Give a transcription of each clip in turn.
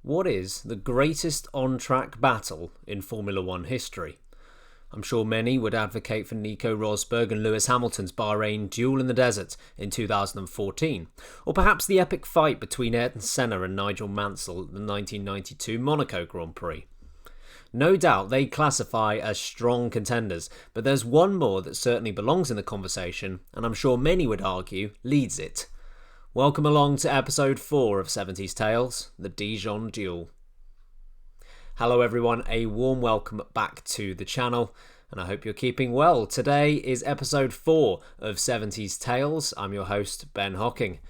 What is the greatest on-track battle in Formula One history? I'm sure many would advocate for Nico Rosberg and Lewis Hamilton's Bahrain duel in the desert in 2014, or perhaps the epic fight between Ayrton Senna and Nigel Mansell at the 1992 Monaco Grand Prix. No doubt they classify as strong contenders, but there's one more that certainly belongs in the conversation, and I'm sure many would argue leads it. Welcome along to episode 4 of 70s Tales, the Dijon Duel. Hello everyone, a warm welcome back to the channel, and I hope you're keeping well. Today is episode 4 of 70s Tales. I'm your host, Ben Hocking.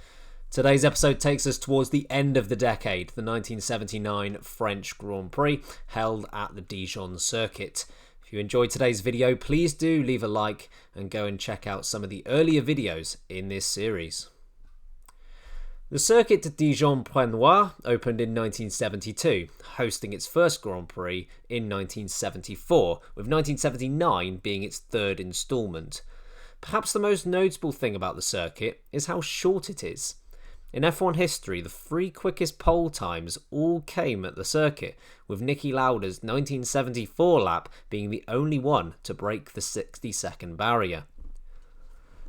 Today's episode takes us towards the end of the decade, the 1979 French Grand Prix, held at the Dijon circuit. If you enjoyed today's video, please do leave a like and go and check out some of the earlier videos in this series. The circuit de Dijon-Prenois opened in 1972, hosting its first Grand Prix in 1974, with 1979 being its third instalment. Perhaps the most notable thing about the circuit is how short it is. In F1 history, the 3 quickest pole times all came at the circuit, with Niki Lauda's 1974 lap being the only one to break the 60-second barrier.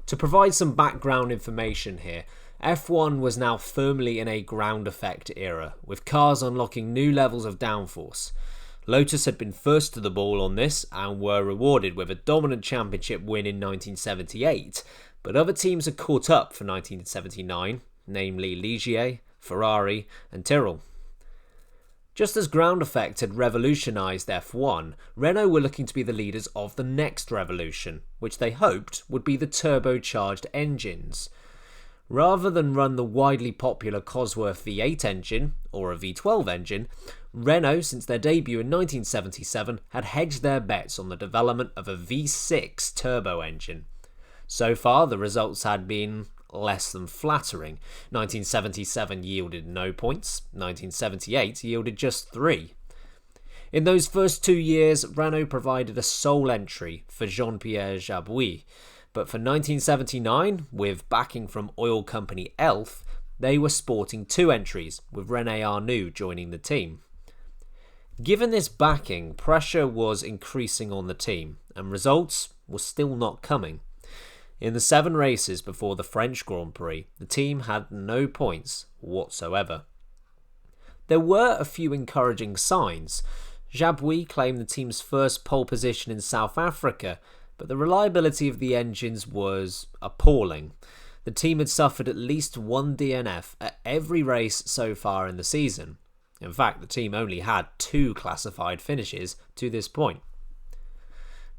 To provide some background information here, F1 was now firmly in a ground effect era, with cars unlocking new levels of downforce. Lotus had been first to the ball on this and were rewarded with a dominant championship win in 1978, but other teams had caught up for 1979, namely Ligier, Ferrari and Tyrrell. Just as ground effect had revolutionised F1, Renault were looking to be the leaders of the next revolution, which they hoped would be the turbocharged engines. Rather than run the widely popular Cosworth V8 engine, or a V12 engine, Renault, since their debut in 1977, had hedged their bets on the development of a V6 turbo engine. So far, the results had been less than flattering. 1977 yielded no points, 1978 yielded just 3. In those first 2 years, Renault provided a sole entry for Jean-Pierre Jabouille, but for 1979, with backing from oil company Elf, they were sporting 2 entries, with Rene Arnoux joining the team. Given this backing, pressure was increasing on the team, and results were still not coming. In the 7 races before the French Grand Prix, the team had no points whatsoever. There were a few encouraging signs. Jabouille claimed the team's first pole position in South Africa, but the reliability of the engines was appalling. The team had suffered at least 1 DNF at every race so far in the season. In fact, the team only had 2 classified finishes to this point.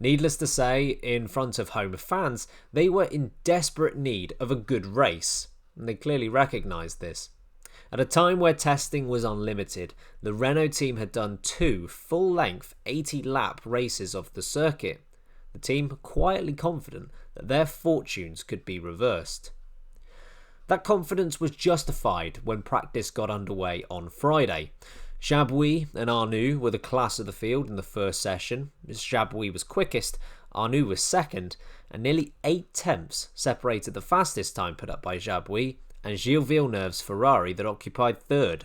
Needless to say, in front of home fans, they were in desperate need of a good race, and they clearly recognised this. At a time where testing was unlimited, the Renault team had done 2 full-length 80-lap races of the circuit. The team were quietly confident that their fortunes could be reversed. That confidence was justified when practice got underway on Friday. Jabouille and Arnoux were the class of the field in the first session. As Jabouille was quickest, Arnoux was second, and nearly 8 tenths separated the fastest time put up by Jabouille and Gilles Villeneuve's Ferrari that occupied third.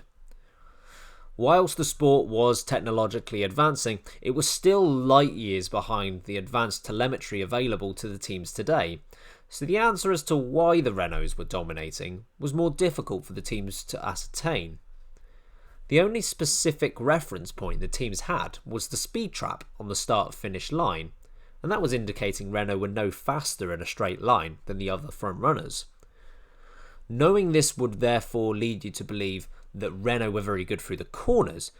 Whilst the sport was technologically advancing, it was still light years behind the advanced telemetry available to the teams today, so the answer as to why the Renaults were dominating was more difficult for the teams to ascertain. The only specific reference point the teams had was the speed trap on the start-finish line, and that was indicating Renault were no faster in a straight line than the other front runners. Knowing this would therefore lead you to believe that Renault were very good through the corners,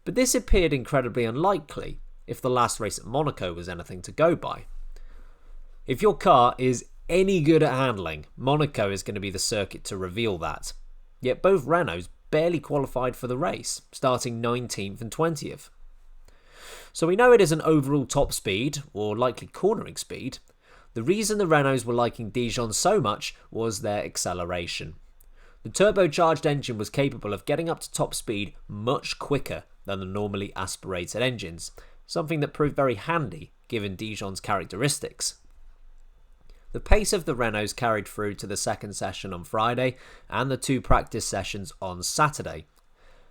but this appeared incredibly unlikely if the last race at Monaco was anything to go by. If your car is any good at handling, Monaco is going to be the circuit to reveal that. Yet both Renaults barely qualified for the race, starting 19th and 20th. So we know it is an overall top speed, or likely cornering speed. The reason the Renaults were liking Dijon so much was their acceleration. The turbocharged engine was capable of getting up to top speed much quicker than the normally aspirated engines, something that proved very handy given Dijon's characteristics. The pace of the Renaults carried through to the second session on Friday and the 2 practice sessions on Saturday.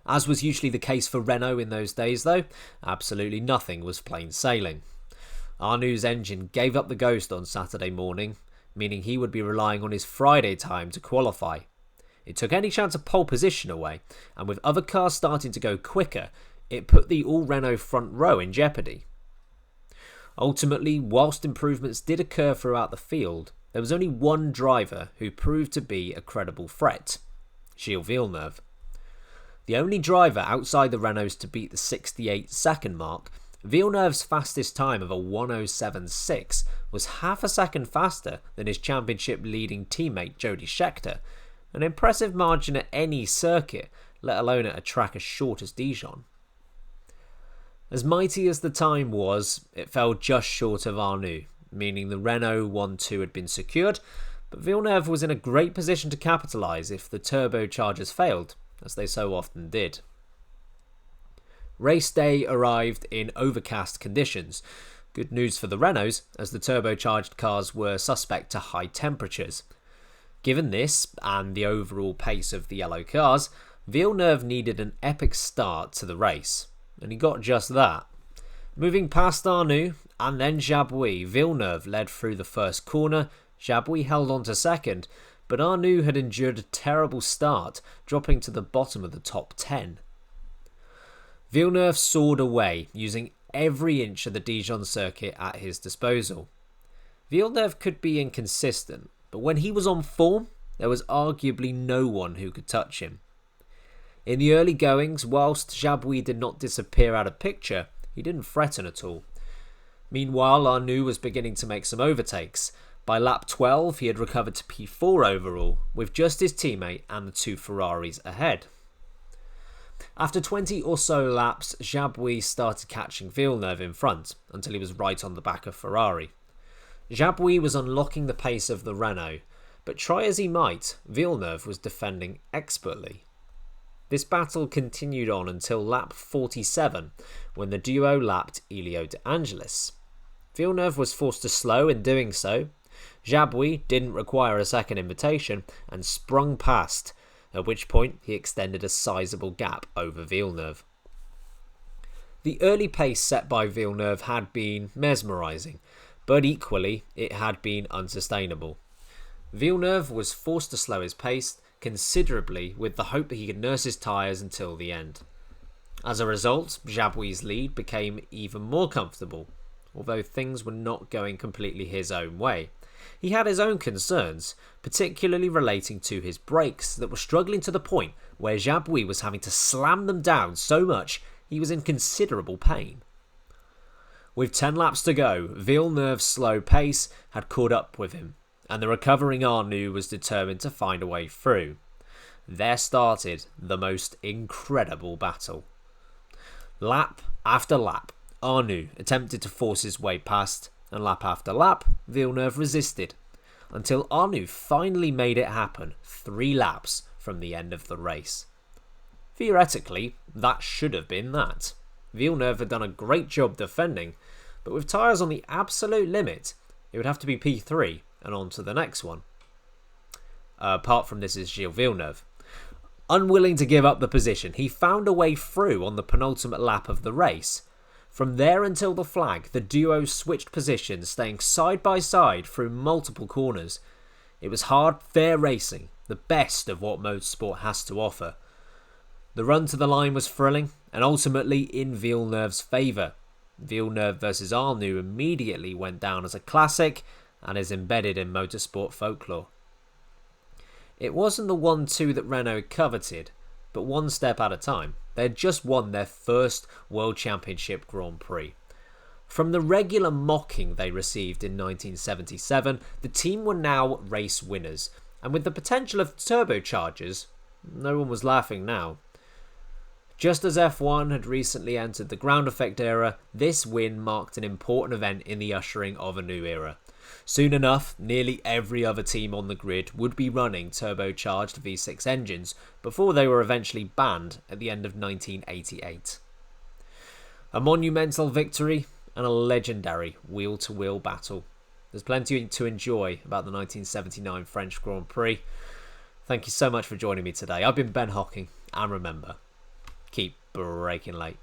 As was usually the case for Renault in those days though, absolutely nothing was plain sailing. Arnoux' engine gave up the ghost on Saturday morning, meaning he would be relying on his Friday time to qualify. It took any chance of pole position away, and with other cars starting to go quicker, it put the all-Renault front row in jeopardy. Ultimately, whilst improvements did occur throughout the field, there was only one driver who proved to be a credible threat: Gilles Villeneuve. The only driver outside the Renaults to beat the 68-second mark, Villeneuve's fastest time of a 1:07.6 was half a second faster than his championship-leading teammate Jody Scheckter, an impressive margin at any circuit, let alone at a track as short as Dijon. As mighty as the time was, it fell just short of Arnoux, meaning the Renault 1-2 had been secured, but Villeneuve was in a great position to capitalise if the turbochargers failed, as they so often did. Race day arrived in overcast conditions. Good news for the Renaults, as the turbocharged cars were suspect to high temperatures. Given this, and the overall pace of the yellow cars, Villeneuve needed an epic start to the race, and he got just that. Moving past Arnoux and then Jabouille, Villeneuve led through the first corner. Jabouille held on to second, but Arnoux had endured a terrible start, dropping to the bottom of the top 10. Villeneuve soared away, using every inch of the Dijon circuit at his disposal. Villeneuve could be inconsistent, but when he was on form, there was arguably no one who could touch him. In the early goings, whilst Jabouille did not disappear out of picture, he didn't threaten at all. Meanwhile, Arnoux was beginning to make some overtakes. By lap 12, he had recovered to P4 overall, with just his teammate and the two Ferraris ahead. After 20 or so laps, Jabouille started catching Villeneuve in front, until he was right on the back of Ferrari. Jabouille was unlocking the pace of the Renault, but try as he might, Villeneuve was defending expertly. This battle continued on until lap 47, when the duo lapped Elio De Angelis. Villeneuve was forced to slow in doing so. Jabouille didn't require a second invitation and sprung past, at which point he extended a sizable gap over Villeneuve. The early pace set by Villeneuve had been mesmerising, but equally it had been unsustainable. Villeneuve was forced to slow his pace considerably with the hope that he could nurse his tyres until the end. As a result, Jabouille's lead became even more comfortable, although things were not going completely his own way. He had his own concerns, particularly relating to his brakes that were struggling to the point where Jabouille was having to slam them down so much he was in considerable pain. With 10 laps to go, Villeneuve's slow pace had caught up with him, and the recovering Arnoux was determined to find a way through. There started the most incredible battle. Lap after lap, Arnoux attempted to force his way past, and lap after lap, Villeneuve resisted, until Arnoux finally made it happen 3 laps from the end of the race. Theoretically, that should have been that. Villeneuve had done a great job defending, but with tyres on the absolute limit, it would have to be P3 and on to the next one. Apart from this is Gilles Villeneuve. Unwilling to give up the position, he found a way through on the penultimate lap of the race. From there until the flag, the duo switched positions, staying side by side through multiple corners. It was hard, fair racing, the best of what motorsport has to offer. The run to the line was thrilling, and ultimately in Villeneuve's favour. Villeneuve versus Arnoux immediately went down as a classic, and is embedded in motorsport folklore. It wasn't the 1-2 that Renault coveted, but one step at a time. They had just won their first World Championship Grand Prix. From the regular mocking they received in 1977, the team were now race winners, and with the potential of turbochargers, no one was laughing now. Just as F1 had recently entered the ground effect era, this win marked an important event in the ushering of a new era. Soon enough, nearly every other team on the grid would be running turbocharged V6 engines before they were eventually banned at the end of 1988. A monumental victory and a legendary wheel-to-wheel battle. There's plenty to enjoy about the 1979 French Grand Prix. Thank you so much for joining me today. I've been Ben Hocking, and remember, breaking late.